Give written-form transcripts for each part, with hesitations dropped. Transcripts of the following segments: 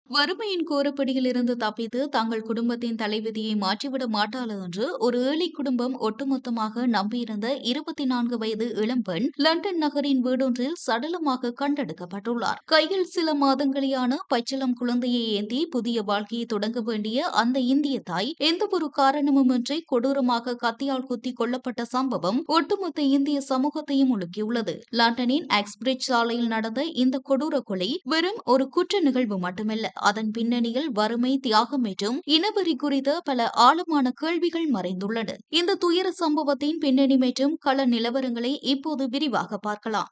வறுமையின் கோரப்பிடியிலிருந்து தப்பித்து தங்கள் குடும்பத்தின் தலைவிதியை மாற்றிவிட மாட்டாளா என்று ஒரு ஏழை குடும்பம் ஒட்டுமொத்தமாக நம்பியிருந்த 24 வயது இளம்பெண் லண்டன் நகரின் வீடொன்றில் சடலமாக கண்டெடுக்கப்பட்டுள்ளார். கையில் சில மாதங்களேயான பச்சிளம் குழந்தையை ஏந்தி புதிய வாழ்க்கையை தொடங்க வேண்டிய அந்த இந்திய தாய் எந்தவொரு காரணமுமின்றி கொடூரமாக கத்தியால் குத்தி கொல்லப்பட்ட சம்பவம் ஒட்டுமொத்த இந்திய சமூகத்தையும் உலுக்கியுள்ளது. லண்டனின் எக்ஸ்பிரிட்ஜ் சாலையில் நடந்த இந்த கொடூர கொலை வெறும் ஒரு குற்ற நிகழ்வு மட்டுமல்ல, அதன் பின்னணியில் வறுமை, தியாகம் மற்றும் இனவெறி குறித்த பல ஆழமான கேள்விகள் மறைந்துள்ளன. இந்த துயர சம்பவத்தின் பின்னணி மற்றும் கள நிலவரங்களை இப்போது விரிவாக பார்க்கலாம்.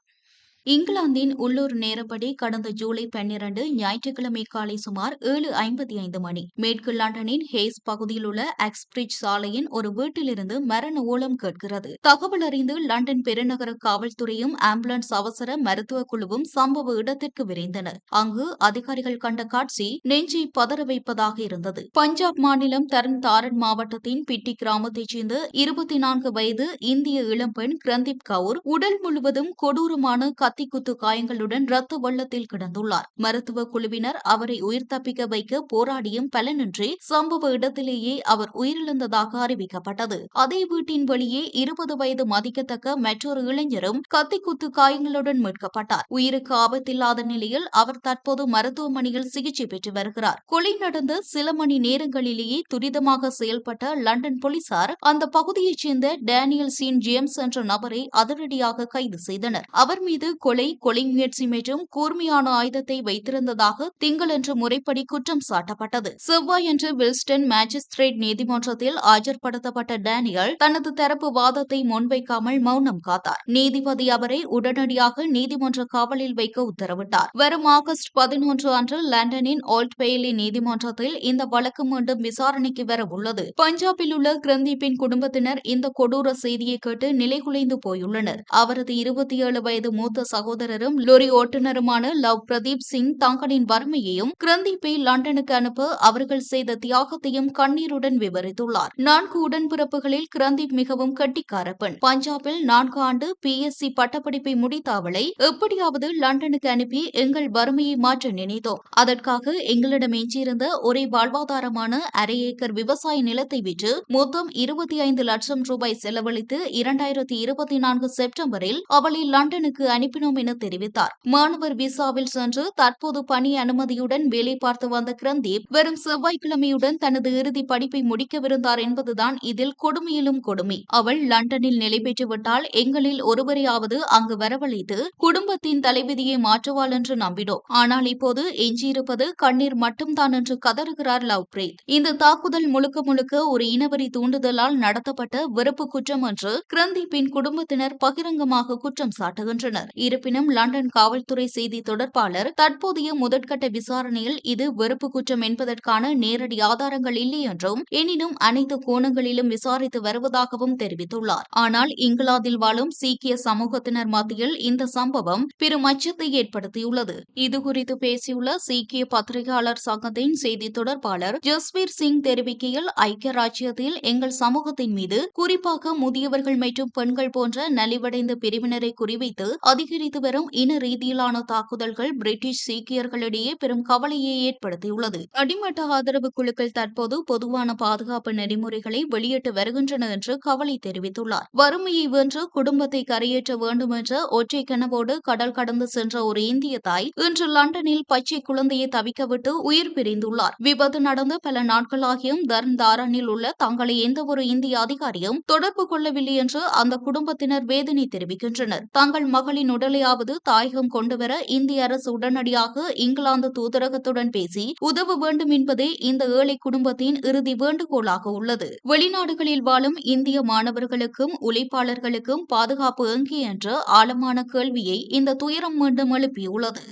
இங்கிலாந்தின் உள்ளூர் நேரப்படி கடந்த ஜூலை 12 ஞாயிற்றுக்கிழமை காலை சுமார் 7:55 மணி மேற்கு லண்டனின் ஹேஸ் பகுதியில் உள்ள எக்ஸ்பிரிட்ஜ் சாலையின் ஒரு வீட்டிலிருந்து மரண ஓலம் கேட்கிறது. தகவல் அறிந்து லண்டன் பெருநகர காவல்துறையும் ஆம்புலன்ஸ் அவசர மருத்துவ குழுவும் சம்பவ இடத்திற்கு விரைந்தனர். அங்கு அதிகாரிகள் கண்ட காட்சி நெஞ்சை பதற வைப்பதாக இருந்தது. பஞ்சாப் மாநிலம் தர்ன் தாரன் மாவட்டத்தின் பிட்டி கிராமத்தைச் சேர்ந்த 24 வயது இந்திய இளம்பெண் கிரந்தீப் கவுர் உடல் முழுவதும் கொடூரமான கத்திக்குத்து காயங்களுடன் ரத்த வெள்ளத்தில் கிடந்துள்ளார். மருத்துவ குழுவினர் அவரை உயிர் தப்பிக்க வைக்க போராடியும் பலனின்றி சம்பவ இடத்திலேயே அவர் உயிரிழந்ததாக அறிவிக்கப்பட்டது. அதே வீட்டின் வெளியே 20 வயது மதிக்கத்தக்க மற்றொரு இளைஞரும் கத்திக்குத்து காயங்களுடன் மீட்கப்பட்டார். உயிருக்கு ஆபத்தில்லாத நிலையில் அவர் தற்போது மருத்துவமனையில் சிகிச்சை பெற்று வருகிறார். கொலை நடந்த சில மணி நேரங்களிலேயே துரிதமாக செயல்பட்ட லண்டன் போலீசார் அந்த பகுதியைச் சேர்ந்த டேனியல் சீன் ஜேம்ஸ் என்ற நபரை அதிரடியாக கைது செய்தனர். அவர் மீது கொலை முயற்சி மற்றும் கூர்மையான ஆயுதத்தை வைத்திருந்ததாக திங்களன்று முறைப்படி குற்றம் சாட்டப்பட்டது. செவ்வாயன்று வில்ஸ்டன் மேஜிஸ்திரேட் நீதிமன்றத்தில் ஆஜர்படுத்தப்பட்ட டேனியல் தனது தரப்பு வாதத்தை முன்வைக்காமல் மௌனம் காத்தார். நீதிபதி அவரை உடனடியாக நீதிமன்ற காவலில் வைக்க உத்தரவிட்டார். வரும் ஆகஸ்ட் 11 அன்று லண்டனின் ஓல்ட் பெய்லி நீதிமன்றத்தில் இந்த வழக்கு மீண்டும் விசாரணைக்கு வர உள்ளது. பஞ்சாபில் உள்ள கிரந்தீப்பின் குடும்பத்தினர் இந்த கொடூர செய்தியை கேட்டு நிலைகுலைந்து போயுள்ளனர். அவரது 27 வயது மூத்த சகோதரரும் லொரி ஓட்டுநருமான லவ் பிரதீப் சிங் தங்களின் வறுமையையும் கிரந்தீப்பை லண்டனுக்கு அனுப்ப அவர்கள் செய்த தியாகத்தையும் கண்ணீருடன் விவரித்துள்ளார். 4 உடன்பிறப்புகளில் கிரந்தீப் மிகவும் கெட்டிக்கார பெண். பஞ்சாபில் 4 ஆண்டு PSc பட்டப்படிப்பை முடித்த அவளை எப்படியாவது லண்டனுக்கு அனுப்பி எங்கள் வறுமையை மாற்ற நினைத்தோம். அதற்காக எங்களிடம் எஞ்சியிருந்த ஒரே வாழ்வாதாரமான அரை ஏக்கர் விவசாய நிலத்தை விற்று மொத்தம் 25 லட்சம் ரூபாய் செலவழித்து 2024 செப்டம்பரில் அவளை லண்டனுக்கு அனுப்பினோம் என தெரிவித்தார். மாணவர் விசாவில் சென்று தற்போது பணி அனுமதியுடன் வேலை பார்த்து வந்த கிரந்தீப் வரும் செவ்வாய்க்கிழமையுடன் தனது இறுதி படிப்பை முடிக்கவிருந்தார் என்பதுதான் இதில் கொடுமையிலும் கொடுமை. அவள் லண்டனில் நிலை பெற்றுவிட்டால் எங்களில் ஒருவரையாவது அங்கு வரவழைத்து குடும்பத்தின் தலைவிதியை மாற்றுவாள் என்று நம்பினோம். ஆனால் இப்போது எஞ்சியிருப்பது கண்ணீர் மட்டும்தான் என்று கதறுகிறார் லவ்பிரீத். இந்த தாக்குதல் முழுக்க முழுக்க ஒரு இனவெறி தூண்டுதலால் நடத்தப்பட்ட வெறுப்பு குற்றம் என்று கிரந்தீப்பின் குடும்பத்தினர் பகிரங்கமாக குற்றம் சாட்டுகின்றனர். இருப்பினும் லண்டன் காவல்துறை செய்தி தொடர்பாளர் தற்போதைய முதற்கட்ட விசாரணையில் இது வெறுப்பு குற்றம் என்பதற்கான நேரடி ஆதாரங்கள் இல்லை என்றும் எனினும் அனைத்து கோணங்களிலும் விசாரித்து வருவதாகவும் தெரிவித்துள்ளார். ஆனால் இங்கிலாந்தில் வாழும் சீக்கிய சமூகத்தினர் மத்தியில் இந்த சம்பவம் பெரும் அச்சத்தை ஏற்படுத்தியுள்ளது. இதுகுறித்து பேசியுள்ள சீக்கிய பத்திரிகையாளர் சங்கத்தின் செய்தி தொடர்பாளர் ஜஸ்வீர் சிங் தெரிவிக்கையில், ஐக்கிய ராஜ்யத்தில் எங்கள் சமூகத்தின் மீது குறிப்பாக முதியவர்கள் மற்றும் பெண்கள் போன்ற நலிவடைந்த பிரிவினரை குறிவைத்து அதிகரித்து வரும் இன ரீதியிலான தாக்குதல்கள் பிரிட்டிஷ் சீக்கியர்களிடையே பெரும் கவலையை ஏற்படுத்தியுள்ளது. அடிமட்ட ஆதரவு குழுக்கள் தற்போது பொதுவான பாதுகாப்பு நெறிமுறைகளை வெளியிட்டு வருகின்றன என்று கவலை தெரிவித்துள்ளார். வறுமையை வென்று குடும்பத்தை கரையேற்ற வேண்டும் என்ற ஒற்றை கனவோடு கடல் கடந்து சென்ற ஒரு இந்திய தாய் இன்று லண்டனில் பச்சை குழந்தையை தவிக்கவிட்டு உயிர் பிரிந்துள்ளார். விபத்து நடந்து பல நாட்களாகியும் தர்ன் தாரனில் உள்ள தங்களை எந்தவொரு இந்திய அதிகாரியும் தொடர்பு கொள்ளவில்லை என்று அந்த குடும்பத்தினர் வேதனை தெரிவிக்கின்றனர். தங்கள் மகளின் உடலையாவது தாயகம் கொண்டுவர இந்திய அரசு உடனடியாக இங்கிலாந்து தூதரகத்துடன் பேசி உதவ வேண்டும் என்பதே இந்த ஏழை குடும்பத்தின் இறுதி வேண்டுகோளாக உள்ளது. வெளிநாடுகளில் வாழும் இந்திய மாணவர்களுக்கும் உழைப்பாளர்களுக்கும் பாதுகாப்பு எங்கே என்ற ஆழமான கேள்வியை இந்த துயரம் மீண்டும் எழுப்பியுள்ளது.